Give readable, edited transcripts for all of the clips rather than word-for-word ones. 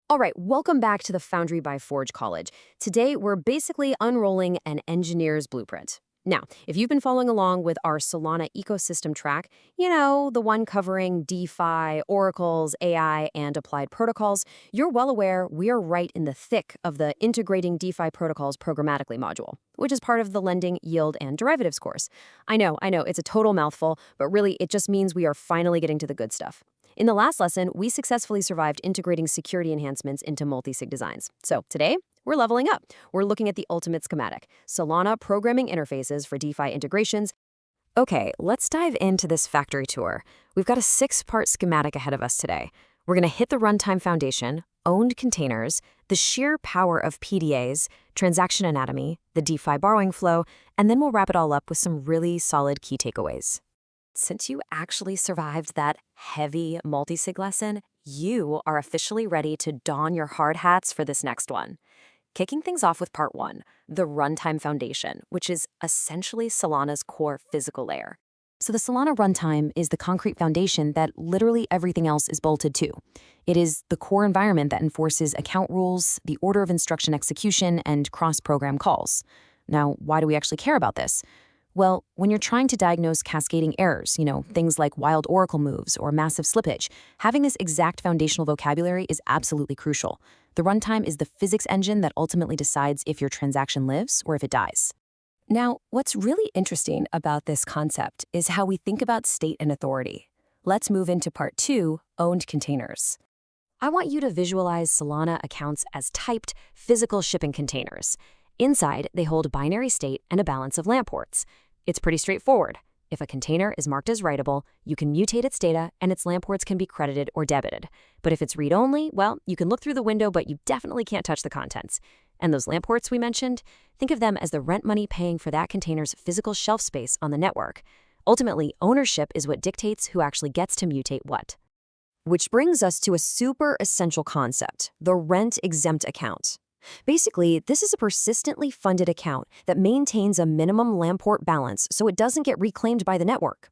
All right, welcome back to the Foundry by Forge College. Today, we're basically unrolling an engineer's blueprint. Now, if you've been following along with our Solana ecosystem track, the one covering DeFi, oracles, AI, and applied protocols, you're well aware we are right in the thick of the Integrating DeFi Protocols Programmatically module, which is part of the Lending, Yield, and Derivatives course. I know, it's a total mouthful, but really it just means we are finally getting to the good stuff. In the last lesson, we successfully survived integrating security enhancements into multi-sig designs. So today, we're leveling up. We're looking at the ultimate schematic, Solana programming interfaces for DeFi integrations. Okay, let's dive into this factory tour. We've got a 6-part schematic ahead of us today. We're going to hit the runtime foundation, owned containers, the sheer power of PDAs, transaction anatomy, the DeFi borrowing flow, and then we'll wrap it all up with some really solid key takeaways. Since you actually survived that heavy multi-sig lesson, you are officially ready to don your hard hats for this next one. Kicking things off with part 1, the runtime foundation, which is essentially Solana's core physical layer. So the Solana runtime is the concrete foundation that literally everything else is bolted to. It is the core environment that enforces account rules, the order of instruction execution, and cross-program calls. Now, why do we actually care about this? Well, when you're trying to diagnose cascading errors, things like wild oracle moves or massive slippage, having this exact foundational vocabulary is absolutely crucial. The runtime is the physics engine that ultimately decides if your transaction lives or if it dies. Now, what's really interesting about this concept is how we think about state and authority. Let's move into part 2, owned containers. I want you to visualize Solana accounts as typed, physical shipping containers. Inside, they hold binary state and a balance of LAMP ports. It's pretty straightforward. If a container is marked as writable, you can mutate its data and its LAMP ports can be credited or debited. But if it's read-only, well, you can look through the window, but you definitely can't touch the contents. And those LAMP ports we mentioned, think of them as the rent money paying for that container's physical shelf space on the network. Ultimately, ownership is what dictates who actually gets to mutate what. Which brings us to a super essential concept, the rent-exempt account. Basically, this is a persistently funded account that maintains a minimum LAMP port balance so it doesn't get reclaimed by the network.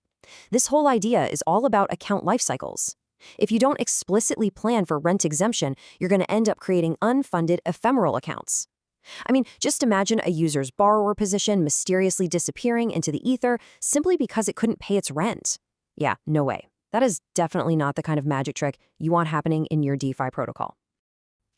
This whole idea is all about account lifecycles. If you don't explicitly plan for rent exemption, you're going to end up creating unfunded ephemeral accounts. Just imagine a user's borrower position mysteriously disappearing into the ether simply because it couldn't pay its rent. Yeah, no way. That is definitely not the kind of magic trick you want happening in your DeFi protocol.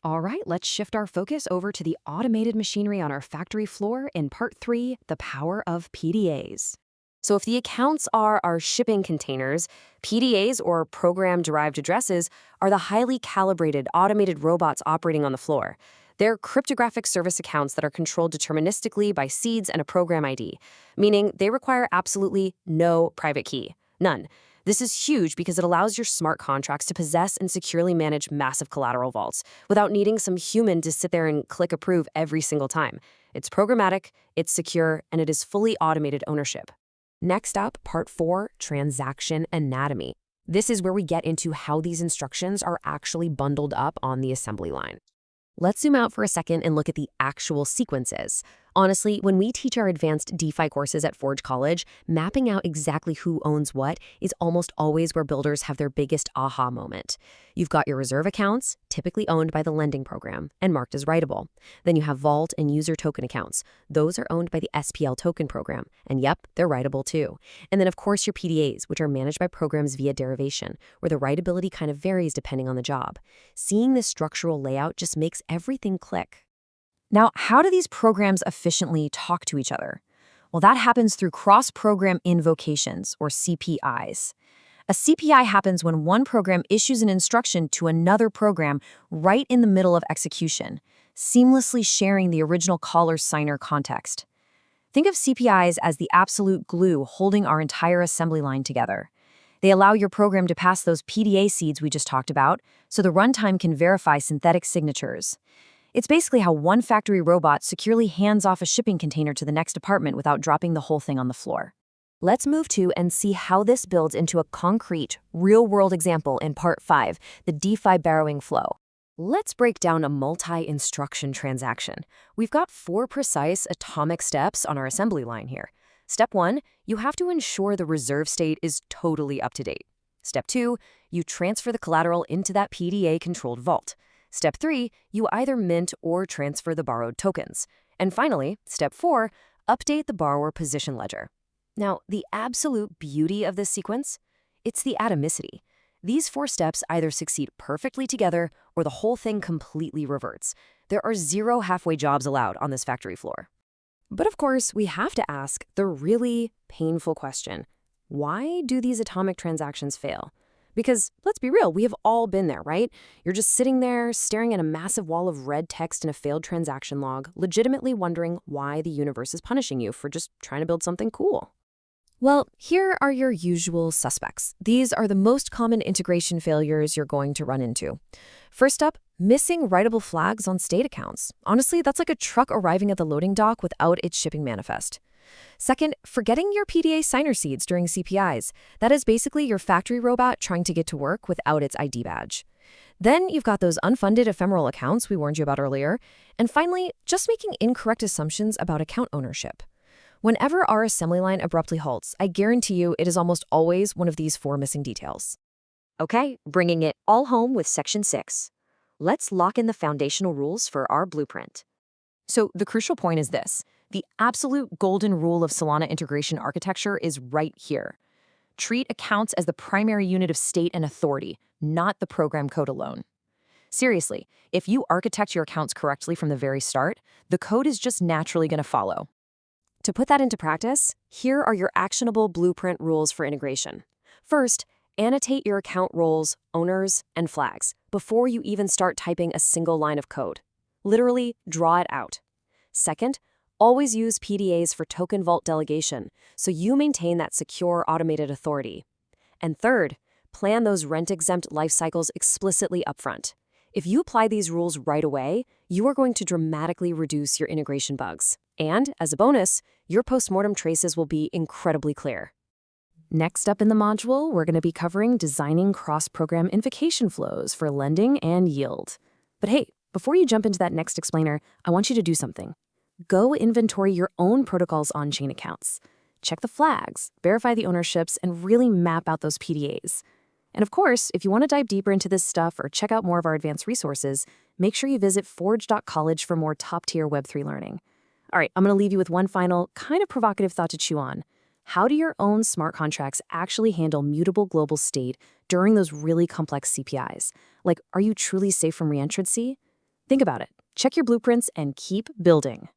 All right, let's shift our focus over to the automated machinery on our factory floor in part 3, the power of PDAs. So if the accounts are our shipping containers, PDAs, or program-derived addresses, are the highly calibrated automated robots operating on the floor. They're cryptographic service accounts that are controlled deterministically by seeds and a program ID, meaning they require absolutely no private key. None. This is huge because it allows your smart contracts to possess and securely manage massive collateral vaults without needing some human to sit there and click approve every single time. It's programmatic, it's secure, and it is fully automated ownership. Next up, part 4, transaction anatomy. This is where we get into how these instructions are actually bundled up on the assembly line. Let's zoom out for a second and look at the actual sequences. Honestly, when we teach our advanced DeFi courses at Forge College, mapping out exactly who owns what is almost always where builders have their biggest aha moment. You've got your reserve accounts, typically owned by the lending program, and marked as writable. Then you have vault and user token accounts. Those are owned by the SPL token program, and yep, they're writable too. And then of course your PDAs, which are managed by programs via derivation, where the writability kind of varies depending on the job. Seeing this structural layout just makes everything click. Now, how do these programs efficiently talk to each other? Well, that happens through cross-program-invocations, or CPIs. A CPI happens when one program issues an instruction to another program right in the middle of execution, seamlessly sharing the original caller-signer context. Think of CPIs as the absolute glue holding our entire assembly line together. They allow your program to pass those PDA seeds we just talked about, so the runtime can verify synthetic signatures. It's basically how one factory robot securely hands off a shipping container to the next department without dropping the whole thing on the floor. Let's move to and see how this builds into a concrete, real-world example in part 5, the DeFi borrowing flow. Let's break down a multi-instruction transaction. We've got 4 precise atomic steps on our assembly line here. Step 1, you have to ensure the reserve state is totally up to date. Step 2, you transfer the collateral into that PDA-controlled vault. Step 3, you either mint or transfer the borrowed tokens. And finally, Step 4, update the borrower position ledger. Now, the absolute beauty of this sequence? It's the atomicity. These 4 steps either succeed perfectly together or the whole thing completely reverts. There are 0 halfway jobs allowed on this factory floor. But of course, we have to ask the really painful question. Why do these atomic transactions fail? Because, let's be real, we have all been there, right? You're just sitting there, staring at a massive wall of red text in a failed transaction log, legitimately wondering why the universe is punishing you for just trying to build something cool. Well, here are your usual suspects. These are the most common integration failures you're going to run into. First up, missing writable flags on state accounts. Honestly, that's like a truck arriving at the loading dock without its shipping manifest. Second, forgetting your PDA signer seeds during CPIs. That is basically your factory robot trying to get to work without its ID badge. Then you've got those unfunded ephemeral accounts we warned you about earlier. And finally, just making incorrect assumptions about account ownership. Whenever our assembly line abruptly halts, I guarantee you it is almost always one of these 4 missing details. Okay, bringing it all home with Section 6. Let's lock in the foundational rules for our blueprint. So the crucial point is this. The absolute golden rule of Solana integration architecture is right here. Treat accounts as the primary unit of state and authority, not the program code alone. Seriously, if you architect your accounts correctly from the very start, the code is just naturally going to follow. To put that into practice, here are your actionable blueprint rules for integration. First, annotate your account roles, owners, and flags before you even start typing a single line of code. Literally, draw it out. Second, always use PDAs for token vault delegation, so you maintain that secure automated authority. And third, plan those rent-exempt life cycles explicitly upfront. If you apply these rules right away, you are going to dramatically reduce your integration bugs. And, as a bonus, your postmortem traces will be incredibly clear. Next up in the module, we're going to be covering designing cross-program-invocation flows for lending and yield. But hey, before you jump into that next explainer, I want you to do something. Go inventory your own protocol's on-chain accounts. Check the flags, verify the ownerships, and really map out those PDAs. And of course, if you want to dive deeper into this stuff or check out more of our advanced resources, make sure you visit forge.college for more top-tier Web3 learning. All right, I'm going to leave you with one final, kind of provocative thought to chew on. How do your own smart contracts actually handle mutable global state during those really complex CPIs? Like, are you truly safe from reentrancy? Think about it. Check your blueprints and keep building.